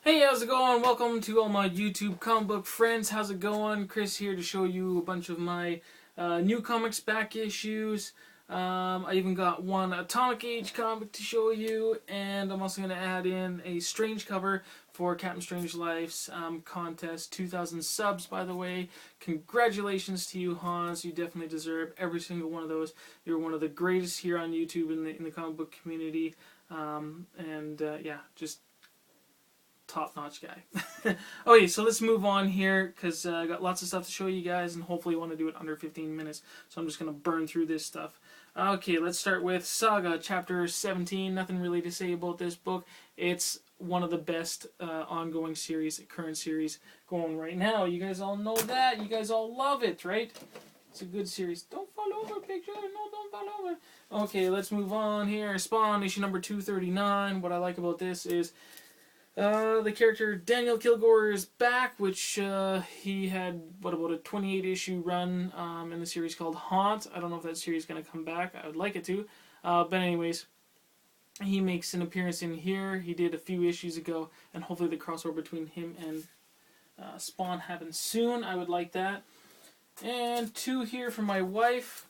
Hey, how's it going? Welcome to all my YouTube comic book friends. How's it going? Chris here to show you a bunch of my new comics back issues. I even got one Atomic Age comic to show you, and I'm also going to add in a Strange cover for Captain Strange Life's contest. 2,000 subs, by the way. Congratulations to you, Hans. You definitely deserve every single one of those. You're one of the greatest here on YouTube in the comic book community. Yeah, just top-notch guy. Okay, so let's move on here because I got lots of stuff to show you guys, and hopefully want to do it under 15 minutes. So I'm just going to burn through this stuff. Okay, let's start with Saga Chapter 17. Nothing really to say about this book. It's one of the best ongoing series, current series going right now. You guys all know that. You guys all love it, right? It's a good series. Don't fall over, picture. No, don't fall over. Okay, let's move on here. Spawn, issue number 239. What I like about this is the character Daniel Kilgore is back, which he had, about a 28-issue run in the series called Haunt. I don't know if that series is going to come back. I would like it to. But anyways, he makes an appearance in here. He did a few issues ago, and hopefully the crossover between him and Spawn happens soon. I would like that. And two here for my wife.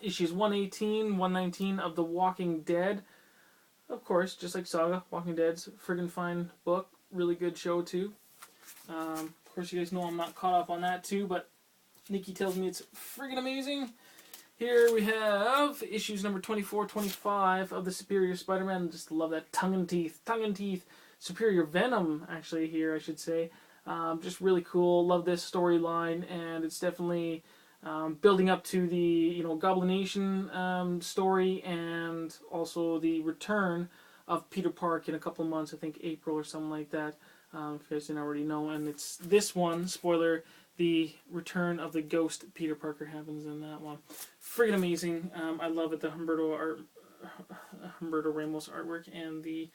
Issues 118, 119 of The Walking Dead. Of course, just like Saga, Walking Dead's a friggin' fine book. Really good show, too. Of course, you guys know I'm not caught up on that, too, but Nikki tells me it's friggin' amazing. Here we have issues number 24, 25 of the Superior Spider-Man. Just love that tongue-in-teeth. Superior Venom, actually, here, I should say. Just really cool. Love this storyline, and it's definitely building up to the Goblination story, and also the return of Peter Park in a couple of months. I think April or something like that. If you guys didn't already know, and it's this one. Spoiler: the return of the ghost Peter Parker happens in that one. Friggin' amazing. I love it. The Humberto Ramos artwork and the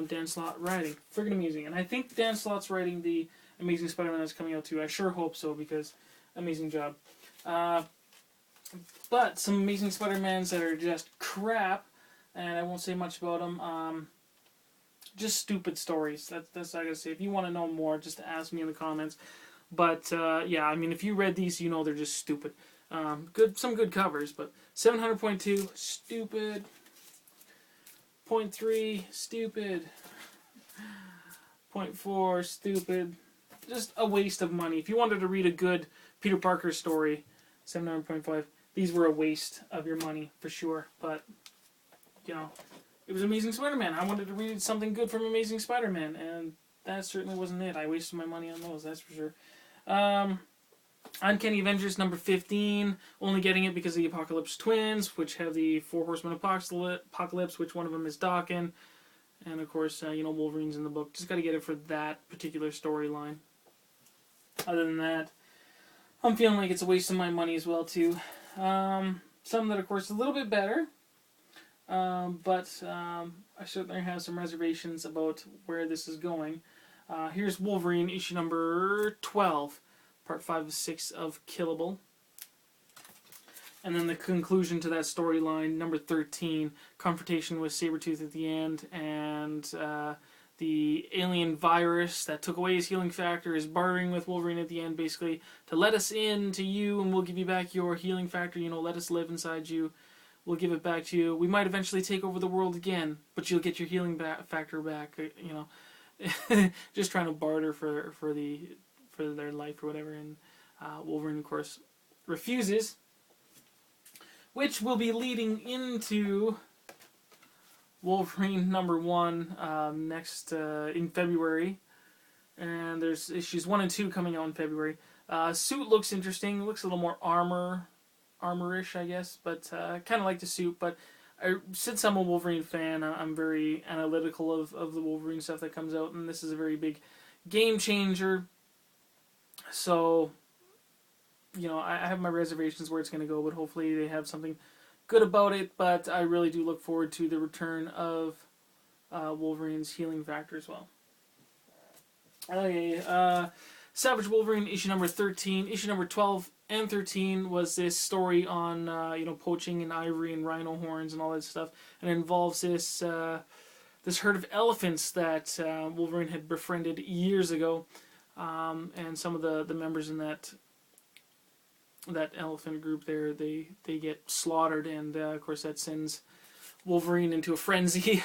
Dan Slott writing. Friggin' amazing. And I think Dan Slott's writing the Amazing Spider-Man that's coming out too. I sure hope so, because amazing job. But some Amazing Spider-Mans that are just crap, and I won't say much about them. Just stupid stories. That's all I gotta say. If you want to know more, just ask me in the comments. But yeah, I mean, if you read these, you know they're just stupid. Some good covers, but 700.2, stupid. 0.3, stupid. 0.4, stupid. Just a waste of money. If you wanted to read a good Peter Parker story, 700.5, these were a waste of your money for sure. But it was Amazing Spider-Man. I wanted to read something good from Amazing Spider-Man, and that certainly wasn't it. I wasted my money on those, that's for sure. Uncanny Avengers number 15, only getting it because of the Apocalypse Twins, which have the Four Horsemen Apocalypse, which one of them is Daken, and of course, Wolverine's in the book. Just got to get it for that particular storyline. Other than that, I'm feeling like it's a waste of my money as well, too. Some that, of course, a little bit better, but I certainly have some reservations about where this is going. Here's Wolverine, issue number 12, part 5 of 6 of Killable. And then the conclusion to that storyline, number 13, confrontation with Sabretooth at the end, and the alien virus that took away his healing factor is bartering with Wolverine at the end, basically, to let us in to you, and we'll give you back your healing factor, let us live inside you. We'll give it back to you. We might eventually take over the world again, but you'll get your healing factor back, Just trying to barter for their life or whatever, and Wolverine, of course, refuses, which will be leading into Wolverine number 1 next in February, and there's issues 1 and 2 coming out in February. Suit looks interesting. It looks a little more armorish, I guess, but kind of like the suit. But since I'm a Wolverine fan, I'm very analytical of the Wolverine stuff that comes out, and this is a very big game changer. So, I have my reservations where it's going to go, but hopefully they have something good about it. But I really do look forward to the return of Wolverine's healing factor as well. Okay, Savage Wolverine, issue number 13. Issue number 12 and 13 was this story on, poaching and ivory and rhino horns and all that stuff. And it involves this this herd of elephants that Wolverine had befriended years ago, and some of the members in that elephant group there, they get slaughtered, and of course that sends Wolverine into a frenzy,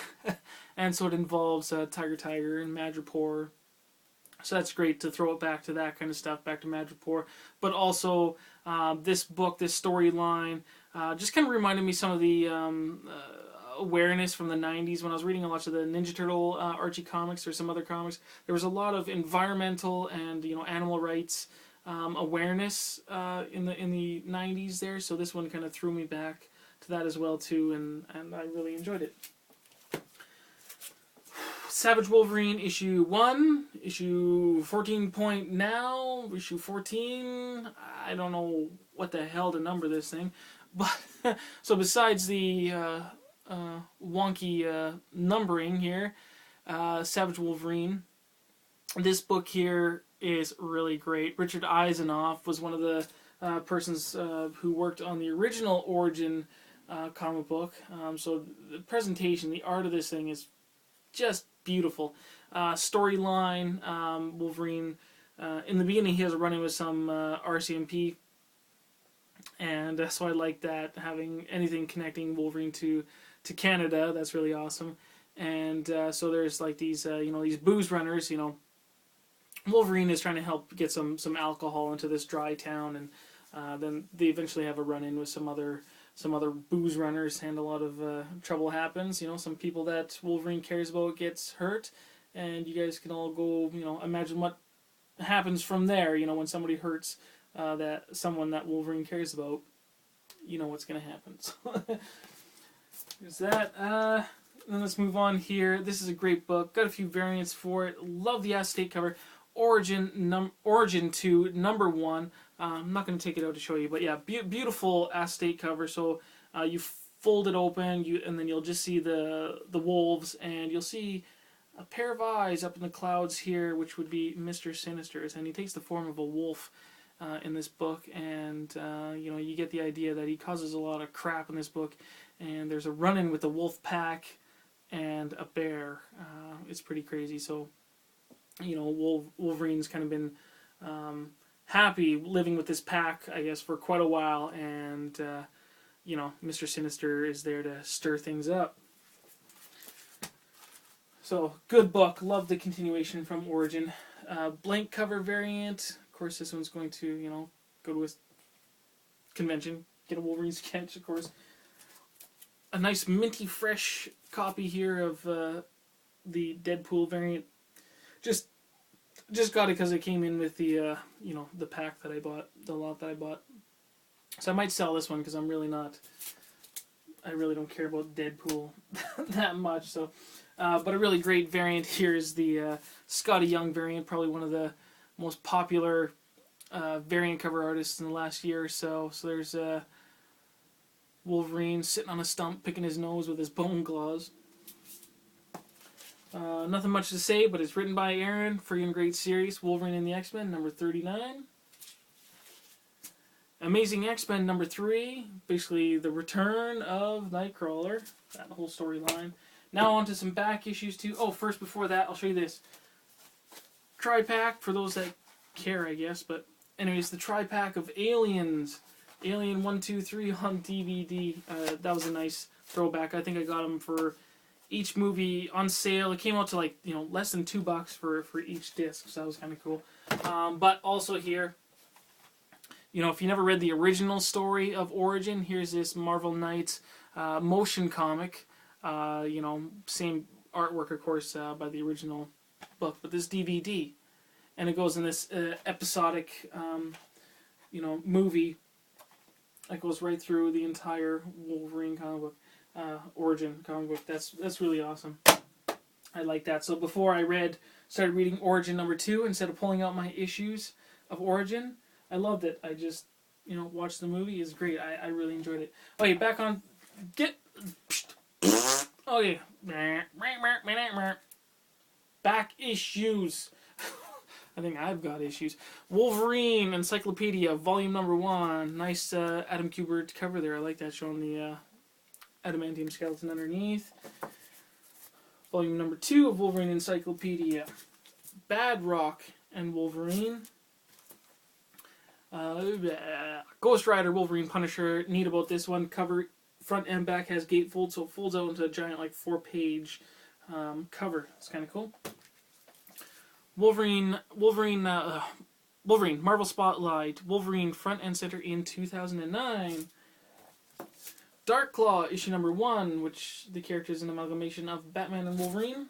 and so it involves Tiger and Madripoor. So that's great to throw it back to that kind of stuff, back to Madripoor. But also, this book, this storyline, just kind of reminded me some of the awareness from the 90s when I was reading a lot of the Ninja Turtle Archie comics or some other comics. There was a lot of environmental and animal rights awareness in the 90s there. So this one kind of threw me back to that as well too, and I really enjoyed it. Savage Wolverine issue 1, issue 14 point now, issue 14, I don't know what the hell to number this thing, but so besides the wonky numbering here, Savage Wolverine, this book here is really great. Richard Eisenoff was one of the persons who worked on the original Origin comic book, so the presentation, the art of this thing is just beautiful. Storyline, Wolverine, in the beginning he has a run-in with some RCMP, and so I like that, having anything connecting Wolverine to Canada. That's really awesome. And so there's like these these booze runners. Wolverine is trying to help get some alcohol into this dry town, and then they eventually have a run-in with some other booze runners, and a lot of trouble happens. Some people that Wolverine cares about gets hurt, and you guys can all go, imagine what happens from there. When somebody hurts someone that Wolverine cares about, what's going to happen. So there's that. Then let's move on here. This is a great book. Got a few variants for it. Love the acetate cover. Origin 2 number 1. I'm not going to take it out to show you, but yeah, beautiful acetate cover. So you fold it open, and then you'll just see the wolves, and you'll see a pair of eyes up in the clouds here, which would be Mr. Sinister's, and he takes the form of a wolf in this book, and you get the idea that he causes a lot of crap in this book, and there's a run-in with a wolf pack and a bear. It's pretty crazy. So Wolverine's kind of been happy living with this pack, I guess, for quite a while, and Mr. Sinister is there to stir things up. So, good book. Love the continuation from Origin. Blank cover variant. Of course, this one's going to, go to a convention, get a Wolverine sketch, of course. A nice minty fresh copy here of the Deadpool variant. Just got it because it came in with the the pack that I bought, the lot that I bought. So I might sell this one because I really don't care about Deadpool that much. So, but a really great variant here is the Scotty Young variant, probably one of the most popular variant cover artists in the last year or so. So there's Wolverine sitting on a stump picking his nose with his bone claws. Nothing much to say, but it's written by Aaron. Friggin' great series. Wolverine and the X-Men, number 39. Amazing X-Men, number 3. Basically, the return of Nightcrawler. That whole storyline. Now on to some back issues, too. Oh, first, before that, I'll show you this. Tri-pack, for those that care, I guess. But anyways, the tri-pack of Aliens. Alien 1, 2, 3 on DVD. That was a nice throwback. I think I got them for each movie on sale. It came out to less than $2 for each disc, so that was kind of cool. But also here, if you never read the original story of Origin, here's this Marvel Knights motion comic. Same artwork, of course, by the original book, but this DVD, and it goes in this episodic, movie. It goes right through the entire Wolverine comic book. Origin comic book. That's really awesome. I like that. So before I started reading Origin number 2, instead of pulling out my issues of Origin, I loved it. I just, watched the movie. It's great. I really enjoyed it. Okay, back on. Okay. Back issues. I think I've got issues. Wolverine Encyclopedia, volume number 1. Nice Adam Kubert cover there. I like that, showing the adamantium skeleton underneath. volume number 2 of Wolverine Encyclopedia. Badrock and Wolverine. Ghost Rider, Wolverine, Punisher. Neat about this one, cover front and back has gatefold, so it folds out into a giant like 4-page cover. It's kind of cool. Wolverine, Marvel Spotlight, Wolverine front and center in 2009. Dark Claw, issue number 1, which the character is an amalgamation of Batman and Wolverine.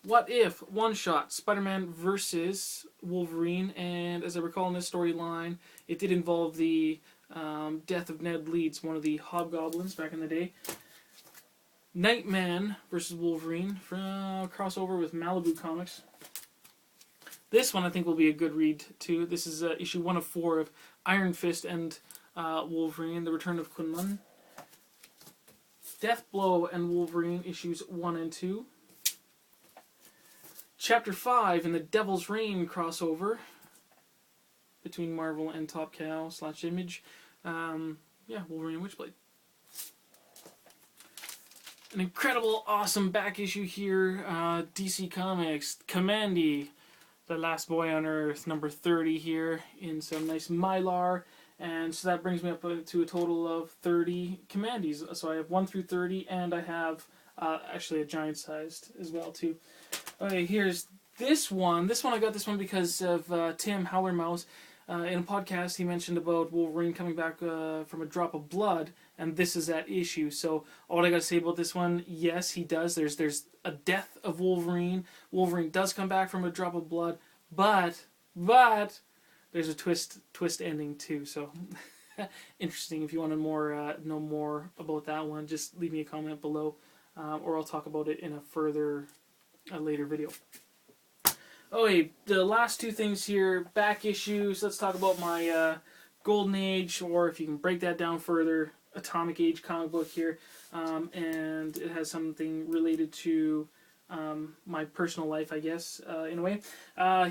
What If, one-shot, Spider-Man versus Wolverine, and as I recall in this storyline, it did involve the death of Ned Leeds, one of the Hobgoblins back in the day. Nightman versus Wolverine, crossover with Malibu Comics. This one I think will be a good read too. This is issue 1 of 4 of Iron Fist and Wolverine, The Return of Kunlun. Deathblow and Wolverine, issues 1 and 2. Chapter 5 in the Devil's Reign crossover between Marvel and Top Cow / Image. Wolverine and Witchblade. An incredible, awesome back issue here. DC Comics, Kamandi, The Last Boy on Earth, number 30 here in some nice Mylar. And so that brings me up to a total of 30 Kamandis. So I have 1 through 30, and I have actually a giant-sized as well, too. Okay, here's this one. I got this one because of Tim Howler-Mouse. In a podcast, he mentioned about Wolverine coming back from a drop of blood, and this is that issue. So all I got to say about this one, yes, he does. There's a death of Wolverine. Wolverine does come back from a drop of blood, but there's a twist ending too. So interesting. If you want to know more about that one, just leave me a comment below, or I'll talk about it in a later video. Okay, the last 2 things here, back issues. Let's talk about my Golden Age, or if you can break that down further, Atomic Age comic book here. And it has something related to my personal life, I guess, in a way.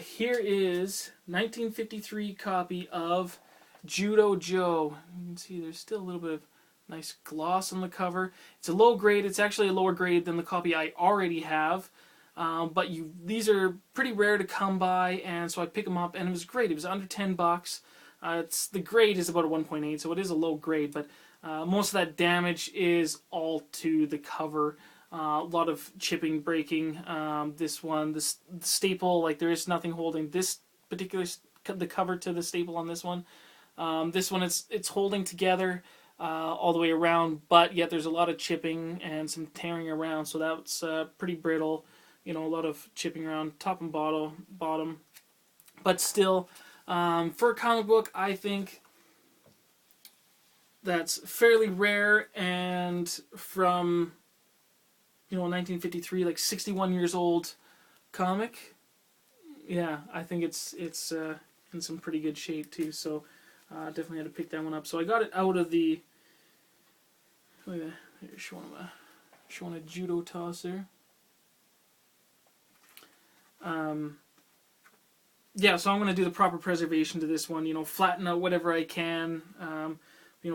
Here is 1953 copy of Judo Joe. You can see there's still a little bit of nice gloss on the cover. It's a low grade. It's actually a lower grade than the copy I already have. But these are pretty rare to come by, and so I pick them up, and it was great. It was under $10. The grade is about a 1.8, so it is a low grade, but most of that damage is all to the cover. A lot of chipping, breaking. This one, the staple, like there is nothing holding this particular the cover to the staple on this one. This one, it's holding together all the way around, but yet there's a lot of chipping and some tearing around, so that's pretty brittle. You know, a lot of chipping around top and bottom. But still, for a comic book, I think that's fairly rare, and from, 1953, like 61 years old comic. Yeah, I think it's in some pretty good shape too, so definitely had to pick that one up. So I got it out of the, look at that, here's showing a judo tosser. Yeah, so I'm going to do the proper preservation to this one, flatten out whatever I can,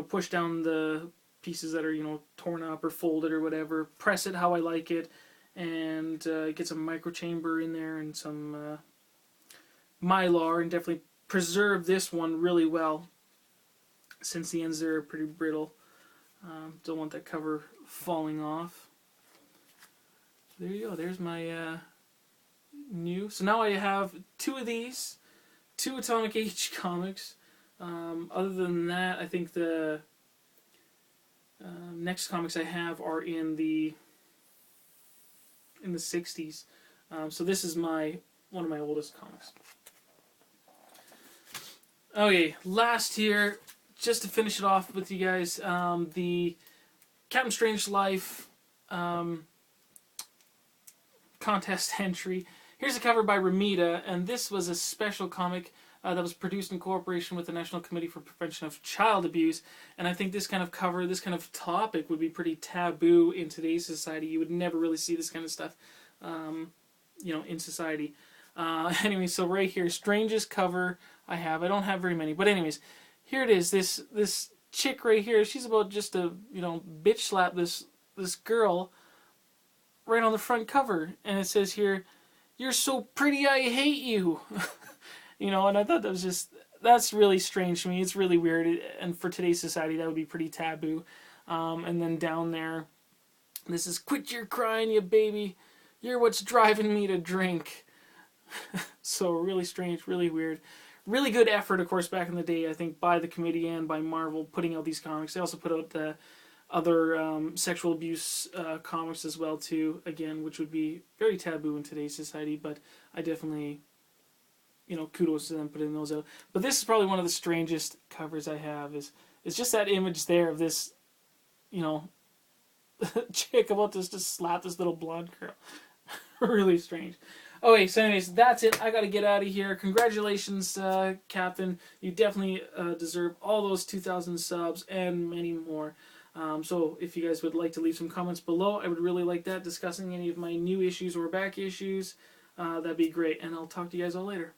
push down the pieces that are, torn up or folded or whatever, press it how I like it, and get some microchamber in there and some Mylar, and definitely preserve this one really well, since the ends there are pretty brittle. Don't want that cover falling off. There you go, there's my new. So now I have 2 of these, 2 Atomic Age comics. Other than that, I think the next comics I have are in the 60s. So this is one of my oldest comics. Okay, last here, just to finish it off with you guys, the Captain Strange Life contest entry. Here's a cover by Ramita, and this was a special comic that was produced in cooperation with the National Committee for Prevention of Child Abuse, and I think this kind of cover, this kind of topic would be pretty taboo in today's society. You would never really see this kind of stuff, in society. Anyway, so right here, strangest cover I have. I don't have very many, but anyways, here it is. This chick right here, she's about just to, bitch slap this girl right on the front cover, and it says here, "You're so pretty, I hate you." You know, and I thought that was just, that's really strange to me. It's really weird, and for today's society, that would be pretty taboo. And then down there, this is, "Quit your crying, you baby. You're what's driving me to drink." So really strange, really weird. Really good effort, of course, back in the day, I think, by the committee and by Marvel putting out these comics. They also put out the other sexual abuse comics as well, too, again, which would be very taboo in today's society, but I definitely, you know, kudos to them putting those out. But this is probably one of the strangest covers I have, is just that image there of this, you know, chick about to just slap this little blonde girl. Really strange. Okay, so anyways, that's it. I gotta get out of here. Congratulations, Captain. You definitely deserve all those 2,000 subs and many more. So if you guys would like to leave some comments below, I would really like that, discussing any of my new issues or back issues. That'd be great. And I'll talk to you guys all later.